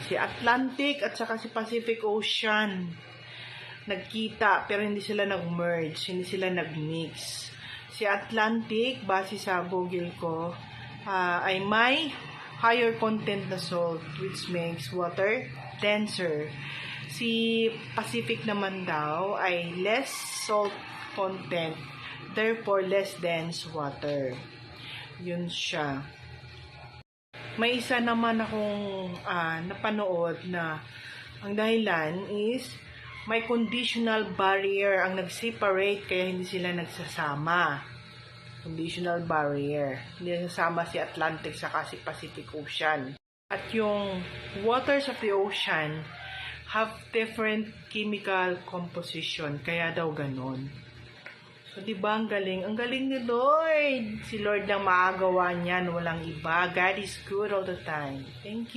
Si Atlantic at saka si Pacific Ocean nagkita pero hindi sila nag-merge, hindi sila nag-mix. Si Atlantic, base sa Google ko, ay may higher content na salt which makes water denser. Si Pacific naman daw ay less salt content, therefore less dense water. Yun siya. May isa naman akong napanood na ang dahilan is may conditional barrier ang nag-separate kaya hindi sila nagsasama. Conditional barrier. Hindi nagsasama si Atlantic sa si Pacific Ocean. At yung waters of the ocean have different chemical composition. Kaya daw ganun. So, diba ang galing? Ang galing ni Lord. Si Lord lang makagawa niyan. Walang iba. God is good all the time. Thank you.